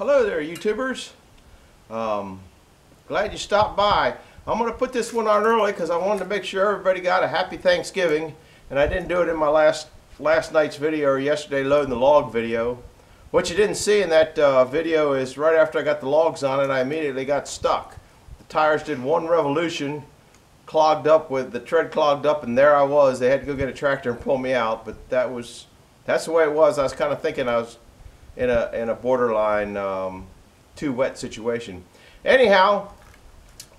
Hello there, YouTubers. Glad you stopped by. I'm going to put this one on early because I wanted to make sure everybody got a happy Thanksgiving, and I didn't do it in my last night's video or yesterday loading the log video. What you didn't see in that video is right after I got the logs on it, I immediately got stuck. The tires did one revolution, clogged up with the tread clogged up, and there I was. They had to go get a tractor and pull me out, but that's the way it was. I was kind of thinking I was in a borderline too wet situation. Anyhow,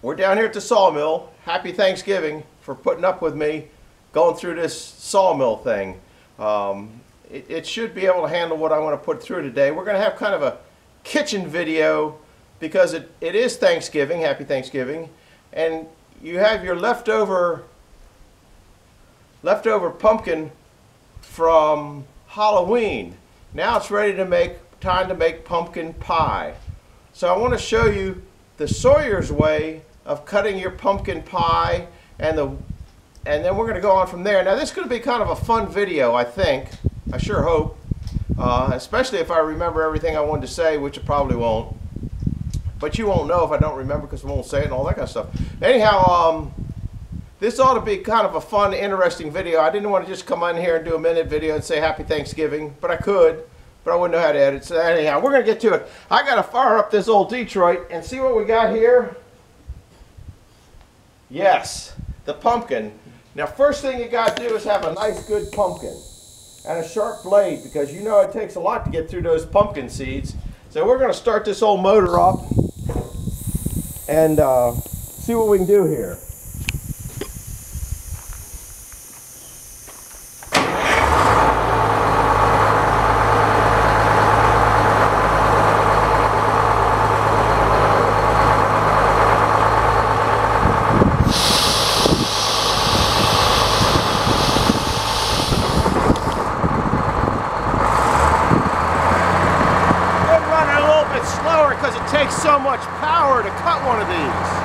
we're down here at the sawmill. Happy Thanksgiving for putting up with me going through this sawmill thing. It should be able to handle what I want to put through today. We're going to have kind of a kitchen video because it is Thanksgiving. Happy Thanksgiving. And you have your leftover pumpkin from Halloween. Now it's ready to time to make pumpkin pie. So I want to show you the Sawyer's way of cutting your pumpkin pie, and then we're going to go on from there. Now this is going to be kind of a fun video, I think. I sure hope. Especially if I remember everything I wanted to say, which I probably won't. But you won't know if I don't remember because I won't say it and all that kind of stuff. Anyhow, this ought to be kind of a fun, interesting video. I didn't want to just come on here and do a minute video and say Happy Thanksgiving, but I could, but I wouldn't know how to edit. So anyhow, we're going to get to it. I got to fire up this old Detroit and see what we got here. Yes, the pumpkin. Now, first thing you got to do is have a nice, good pumpkin and a sharp blade, because you know it takes a lot to get through those pumpkin seeds. So we're going to start this old motor up and see what we can do here. Because it takes so much power to cut one of these.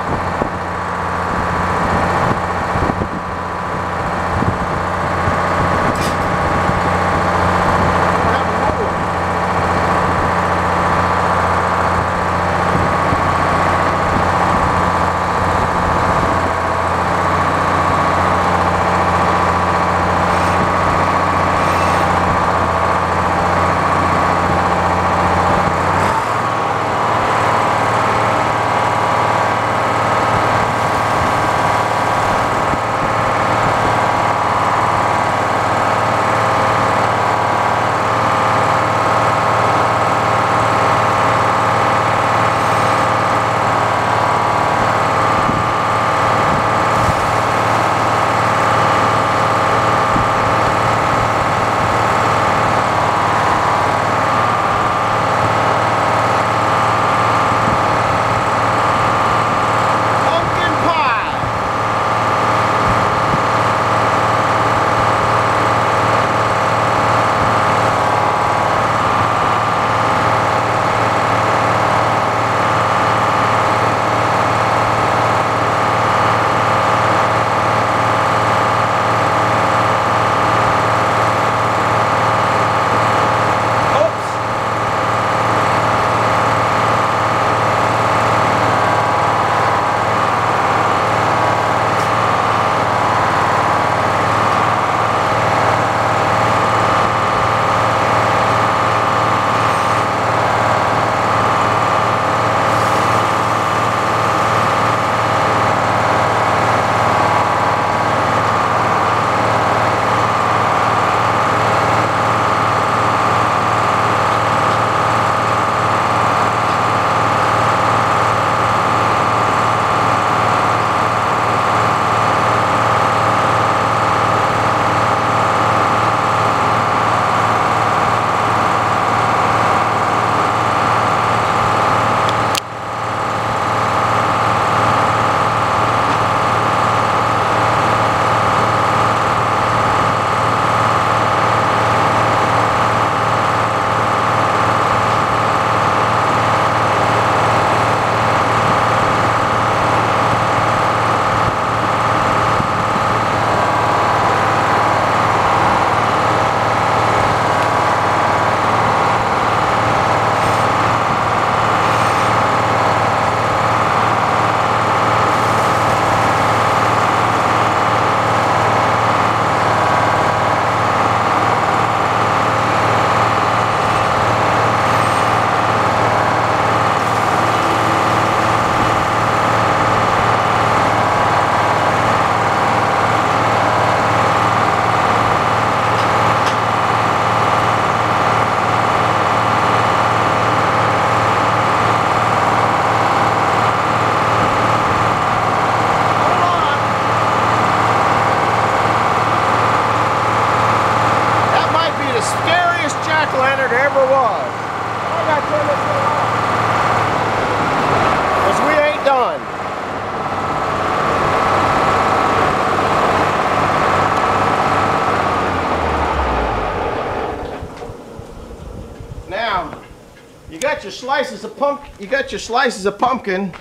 your slices of pumpkin. You got your slices of pumpkin.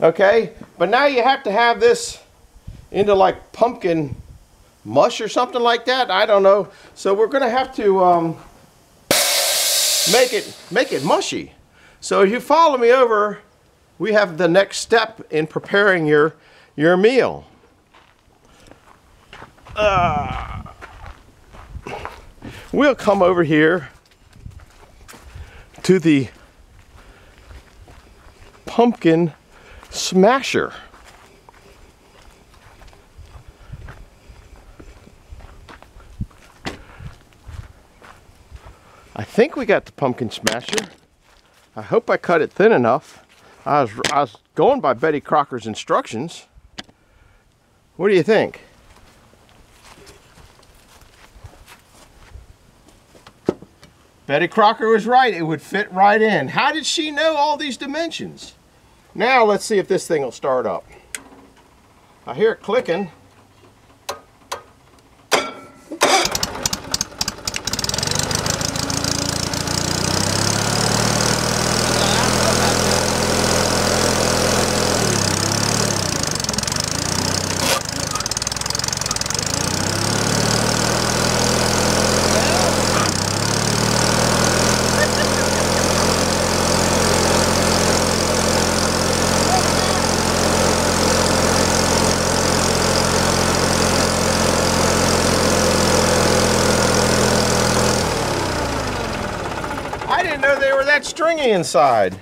Okay, but now you have to have this into like pumpkin mush or something like that. I don't know. So we're gonna have to make it mushy. So if you follow me over, we have the next step in preparing your meal. We'll come over here to the pumpkin smasher. I think we got the pumpkin smasher. I hope I cut it thin enough. I was going by Betty Crocker's instructions. What do you think? Betty Crocker was right. It would fit right in. How did she know all these dimensions? Now let's see if this thing will start up. I hear it clicking. I didn't know they were that stringy inside.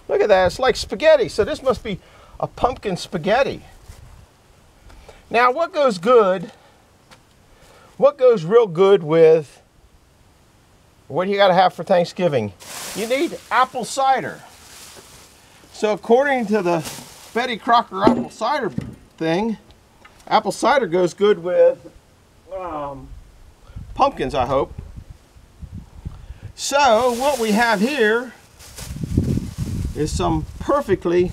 Look at that, it's like spaghetti. So this must be a pumpkin spaghetti. Now what goes good, what goes real good with, what do you gotta have for Thanksgiving? You need apple cider. So according to the Betty Crocker apple cider thing, apple cider goes good with pumpkins, I hope. So what we have here is some perfectly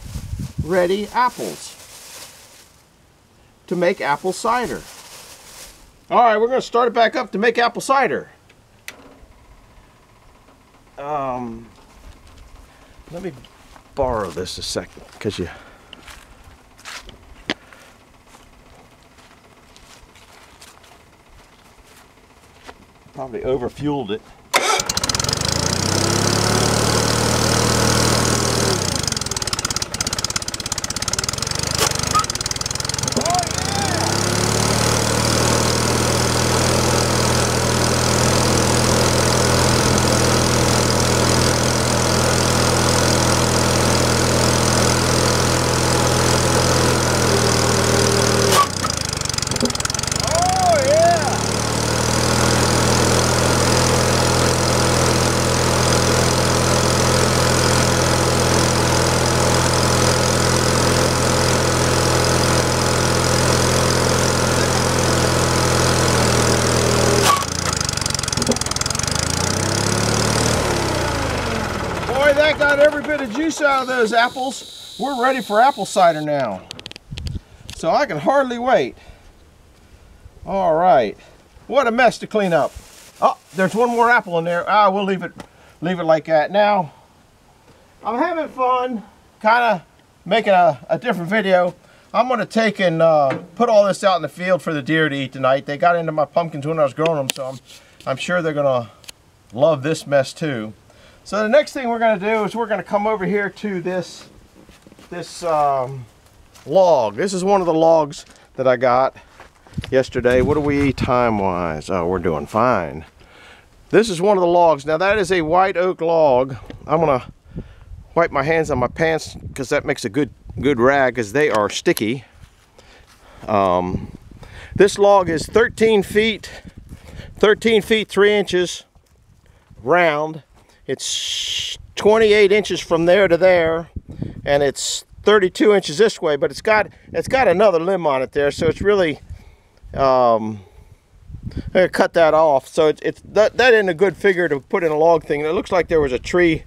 ready apples to make apple cider. All right, we're going to start it back up to make apple cider. Let me borrow this a second because you probably overfueled it. That got every bit of juice out of those apples. We're ready for apple cider now. So I can hardly wait. All right. What a mess to clean up. Oh, there's one more apple in there. We'll leave it like that. Now, I'm having fun kind of making a different video. I'm going to take and put all this out in the field for the deer to eat tonight. They got into my pumpkins when I was growing them, so I'm sure they're going to love this mess too. So the next thing we're going to do is we're going to come over here to this log. This is one of the logs that I got yesterday. What do we eat time-wise? Oh, we're doing fine. This is one of the logs. Now that is a white oak log. I'm going to wipe my hands on my pants because that makes a good rag because they are sticky. This log is 13 feet 3 inches round. It's 28 inches from there to there, and it's 32 inches this way, but it's got another limb on it there, so it's really I'm gonna cut that off. So that isn't a good figure to put in a log thing. It looks like there was a tree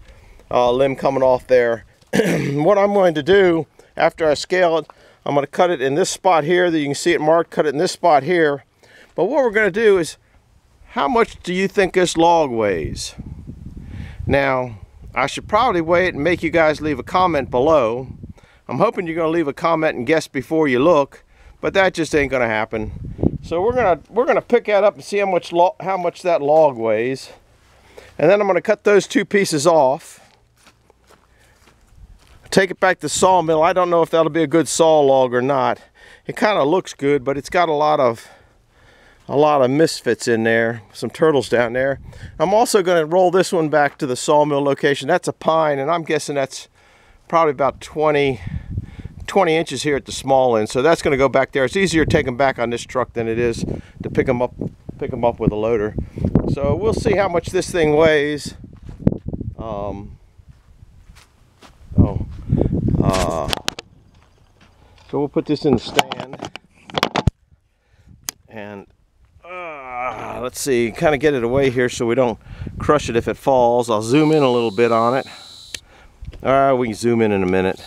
limb coming off there. What I'm going to do after I scale it, I'm going to cut it in this spot here that you can see it marked, cut it in this spot here. But what we're going to do is, how much do you think this log weighs? Now, I should probably wait and make you guys leave a comment below. I'm hoping you're going to leave a comment and guess before you look, but that just ain't going to happen. So we're gonna pick that up and see how much that log weighs, and then I'm going to cut those two pieces off. Take it back to the sawmill. I don't know if that'll be a good saw log or not. It kind of looks good, but it's got a lot of misfits in there, some turtles down there. I'm also going to roll this one back to the sawmill location. That's a pine, and I'm guessing that's probably about 20 inches here at the small end. So that's going to go back there. It's easier to take them back on this truck than it is to pick them up with a loader. So we'll see how much this thing weighs. So we'll put this in the stand, and let's see, kind of get it away here so we don't crush it if it falls. I'll zoom in a little bit on it. We can zoom in a minute.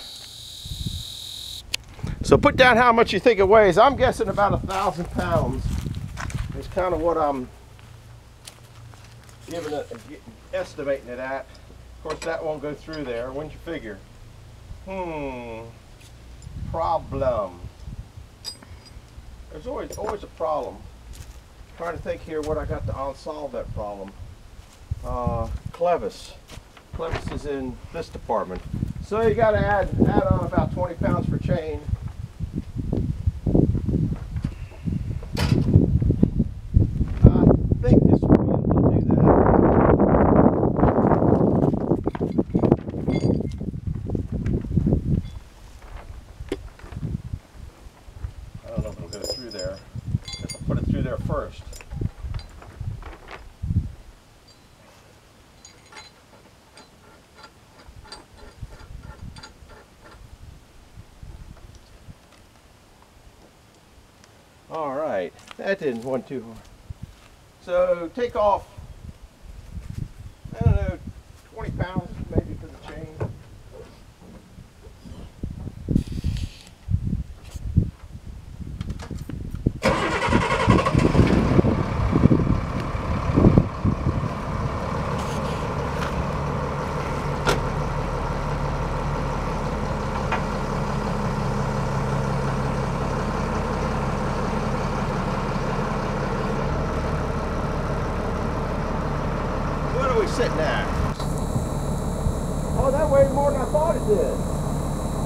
So put down how much you think it weighs. I'm guessing about 1,000 pounds is kind of what I'm estimating it at. Of course, that won't go through there. Wouldn't you figure? Problem. There's always a problem. I'm trying to think here what I got to unsolve that problem. Clevis. Clevis is in this department. So you got to add on about 20 pounds for chain. I think this will be able to do that. I don't know if it'll go through there. If I put it through there first. All right, that didn't want too hard. So take off, I don't know, 20 pounds maybe for the chain. Sitting at? Oh, that weighed more than I thought it did.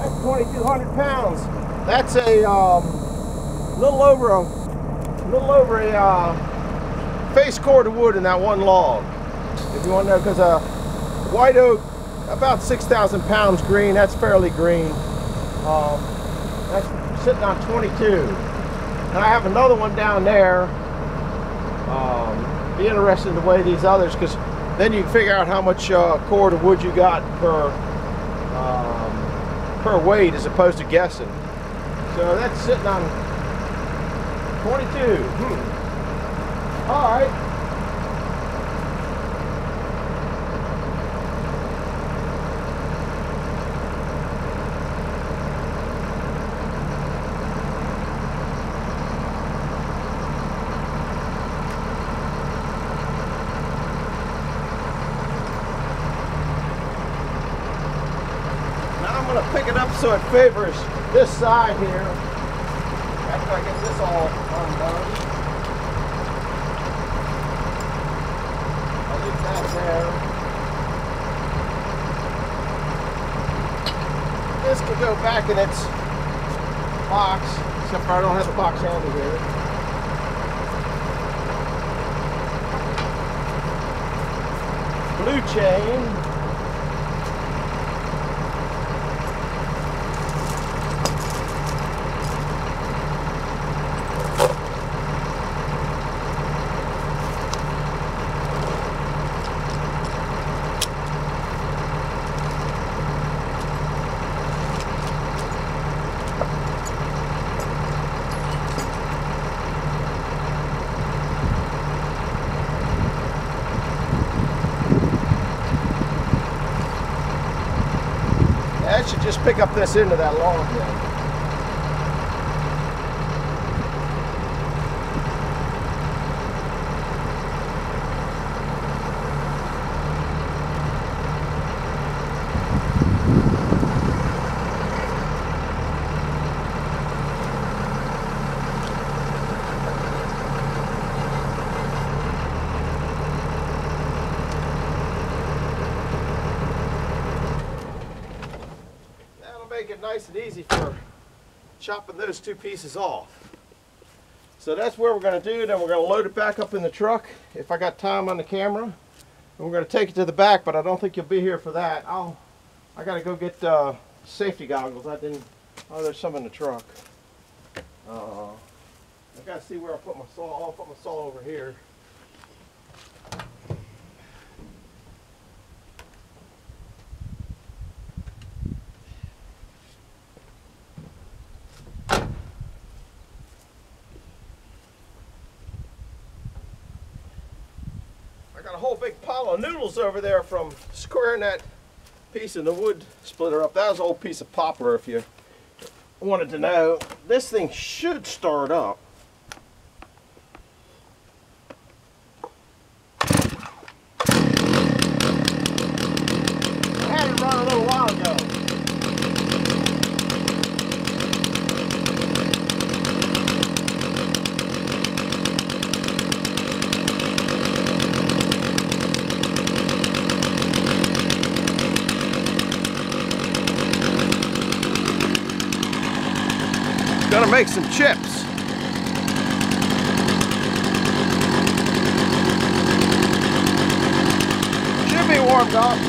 That's 2,200 pounds. That's a little over a face cord of wood in that one log. If you want to know, because a white oak, about 6,000 pounds green. That's fairly green. That's sitting on 22. And I have another one down there. Be interested to weigh these others, because then you can figure out how much cord of wood you got per weight, as opposed to guessing. So that's sitting on 22. All right. Pick it up so it favors this side here after I get this all undone. I'll leave that there. This can go back in its box, except for I don't have the box handle here. Blue chain. That should just pick up this end of that log then. it nice and easy for chopping those two pieces off. So that's where we're going to do. Then we're going to load it back up in the truck if I got time on the camera. And we're going to take it to the back, but I don't think you'll be here for that. I got to go get safety goggles. Oh, there's some in the truck. I got to see where I put my saw. I'll put my saw over here. Got a whole big pile of noodles over there from squaring that piece of the wood splitter up. That was an old piece of poplar, if you wanted to know. This thing should start up. I had it run a little while ago. Gonna make some chips. Should be warmed up.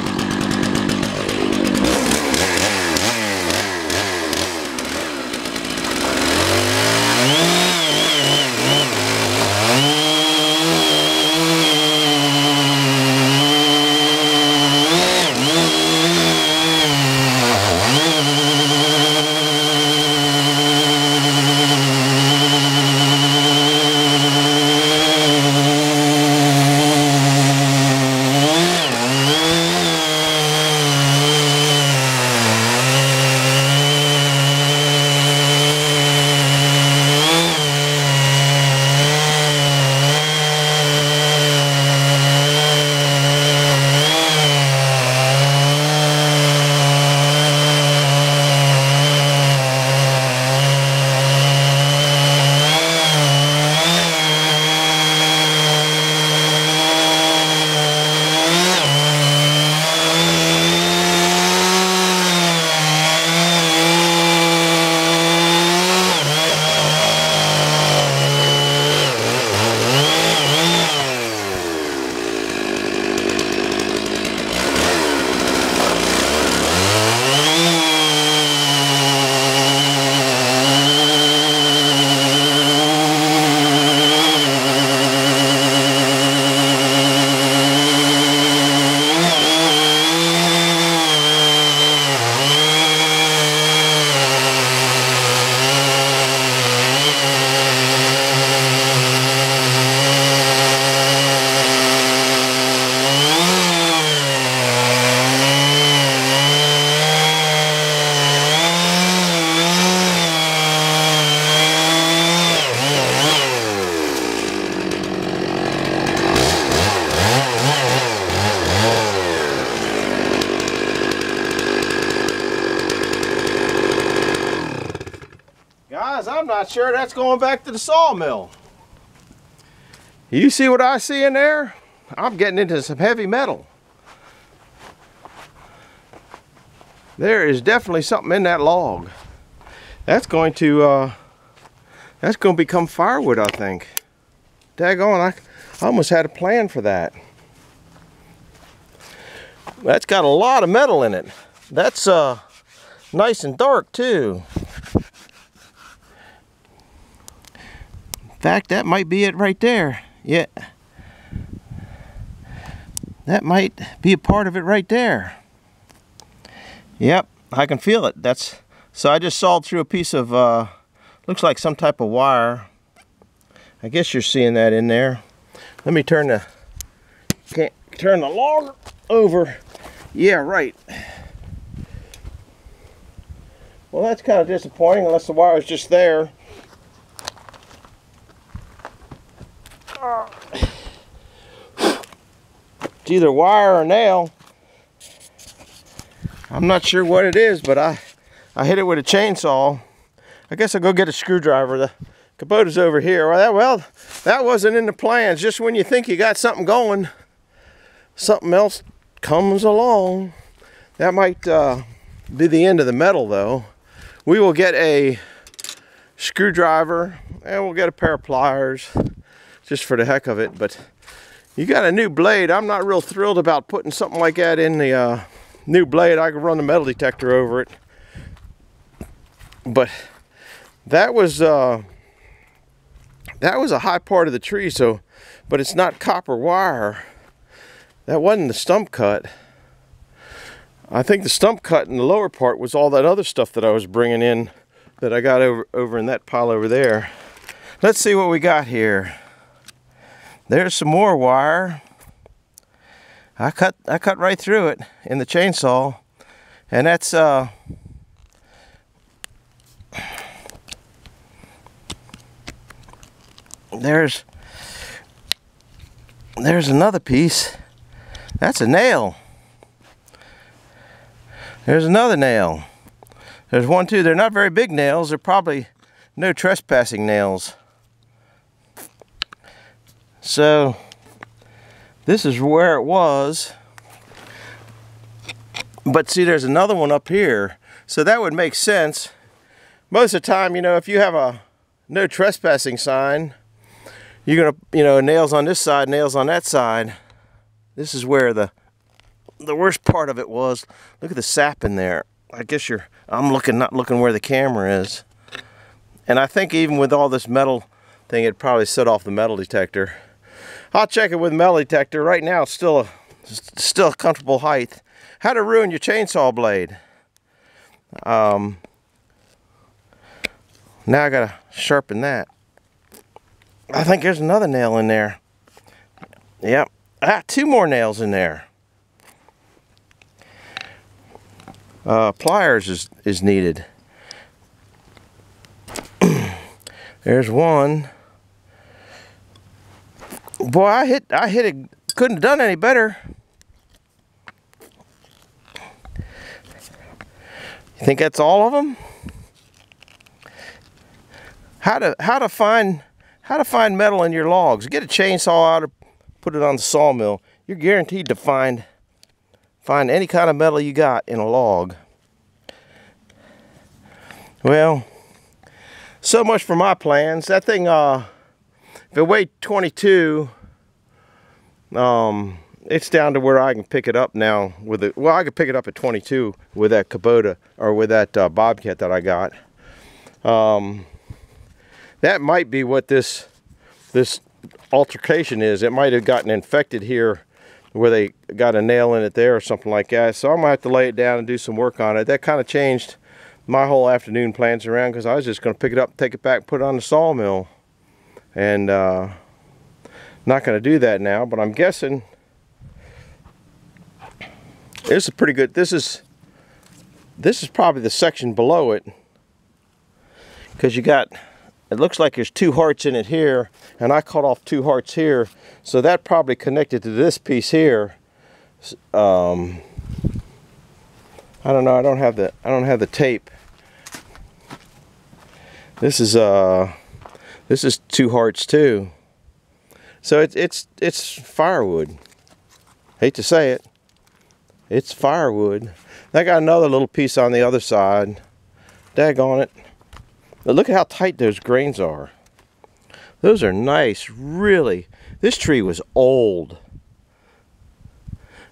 I'm not sure that's going back to the sawmill. You see what I see in there? I'm getting into some heavy metal. There is definitely something in that log. That's going to become firewood, I think. Daggone, I almost had a plan for that. That's got a lot of metal in it. That's nice and dark too. In fact, that might be it right there. Yeah. That might be a part of it right there. Yep, I can feel it. So I just sawed through a piece of, looks like some type of wire. I guess you're seeing that in there. Let me turn the log over. Yeah, right. Well, that's kind of disappointing unless the wire is just there. It's either wire or nail. I'm not sure what it is, but I hit it with a chainsaw. I guess I'll go get a screwdriver. The Kubota's over here. Well, that wasn't in the plans. Just when you think you got something going, something else comes along. That might be the end of the metal, though. we will get a screwdriver and we'll get a pair of pliers just for the heck of it. But you got a new blade. I'm not real thrilled about putting something like that in the new blade. I could run the metal detector over it. But that was a high part of the tree, so, but it's not copper wire. That wasn't the stump cut. I think the stump cut in the lower part was all that other stuff that I was bringing in that I got over in that pile over there. Let's see what we got here. There's some more wire. I cut right through it in the chainsaw, and that's there's another piece. That's a nail. There's another nail. There's one, two. They're not very big nails. They're probably no trespassing nails. So this is where it was. But see, there's another one up here. So that would make sense. Most of the time, you know, if you have a no trespassing sign, you're gonna, you know, nails on this side, nails on that side. This is where the worst part of it was. Look at the sap in there. I guess I'm not looking where the camera is. And I think even with all this metal thing, it'd probably set off the metal detector. I'll check it with metal detector. Right now, it's still a comfortable height. How to ruin your chainsaw blade. Now I gotta sharpen that. I think there's another nail in there. Yep. Two more nails in there. Pliers is needed. There's one. Boy, I hit it. Couldn't have done any better. You think that's all of them? How to find metal in your logs? Get a chainsaw out or put it on the sawmill. You're guaranteed to find any kind of metal you got in a log. Well, so much for my plans. That thing, if it weighed 22, it's down to where I can pick it up now with it. Well, I could pick it up at 22 with that Kubota or with that Bobcat that I got. That might be what this altercation is. It might have gotten infected here where they got a nail in it there or something like that. So I'm gonna have to lay it down and do some work on it. That kind of changed my whole afternoon plans around, because I was just gonna pick it up, take it back, put it on the sawmill, and not gonna do that now. But I'm guessing this is pretty good. This is probably the section below it, because you got, it looks like there's two hearts in it here, and I cut off two hearts here, so that probably connected to this piece here. I don't know. I don't have the tape. This is two hearts too. So it's firewood. Hate to say it. It's firewood. I got another little piece on the other side. Daggone it. But look at how tight those grains are. Those are nice, really. This tree was old.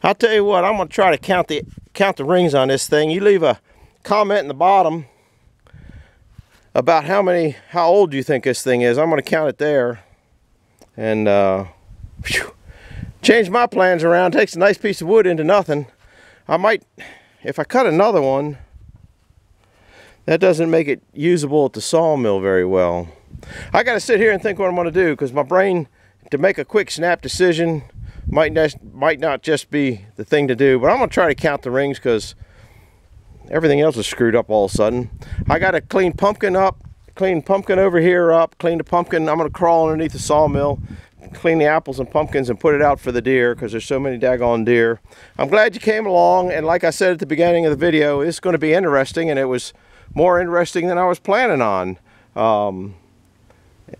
I'll tell you what, I'm gonna try to count the rings on this thing. You leave a comment in the bottom about how old you think this thing is. I'm gonna count it there. And change my plans around. Takes a nice piece of wood into nothing. I might, if I cut another one, that doesn't make it usable at the sawmill very well. I got to sit here and think what I'm going to do, because my brain, to make a quick snap decision, might not just be the thing to do. But I'm going to try to count the rings, because everything else is screwed up all of a sudden. I got to clean pumpkin up, clean pumpkin over here up, clean the pumpkin. I'm going to crawl underneath the sawmill, clean the apples and pumpkins and put it out for the deer, because there's so many daggone deer. I'm glad you came along, and like I said at the beginning of the video, it's going to be interesting, and it was more interesting than I was planning on.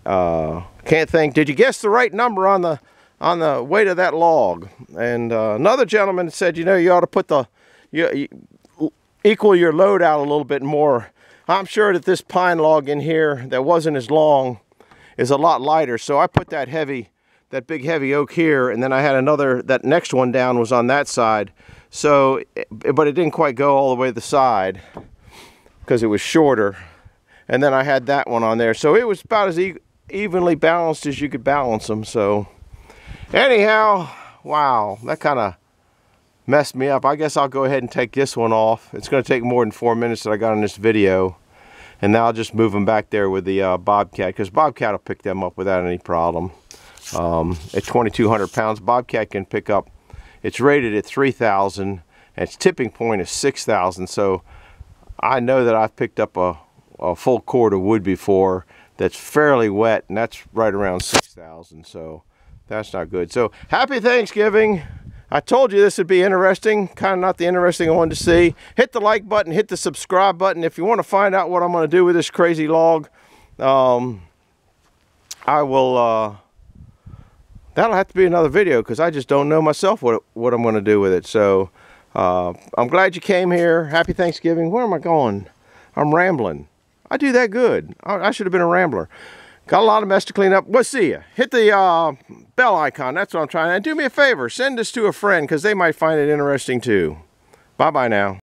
Can't think. Did you guess the right number on the weight of that log? And another gentleman said, you know, you ought to put equal your load out a little bit more I'm sure that this pine log in here that wasn't as long is a lot lighter. So I put that big heavy oak here, and then I had another, that next one down was on that side. So, but it didn't quite go all the way to the side because it was shorter. And then I had that one on there. So it was about as evenly balanced as you could balance them. So anyhow, wow, that kind of messed me up. I guess I'll go ahead and take this one off. It's going to take more than 4 minutes that I got in this video. And now I'll just move them back there with the Bobcat, because Bobcat will pick them up without any problem. At 2,200 pounds, Bobcat can pick up, it's rated at 3,000, and its tipping point is 6,000. So I know that I've picked up a full cord of wood before that's fairly wet, and that's right around 6,000. So that's not good. So happy Thanksgiving. I told you this would be interesting, kind of not the interesting I wanted to see. Hit the like button, hit the subscribe button. If you want to find out what I'm going to do with this crazy log, I will, that'll have to be another video, because I just don't know myself what I'm going to do with it. So I'm glad you came here. Happy Thanksgiving. Where am I going? I'm rambling. I do that good. I should have been a rambler. Got a lot of mess to clean up. We'll see you. Hit the bell icon. That's what I'm trying to do. Me a favor. Send this to a friend, because they might find it interesting too. Bye-bye now.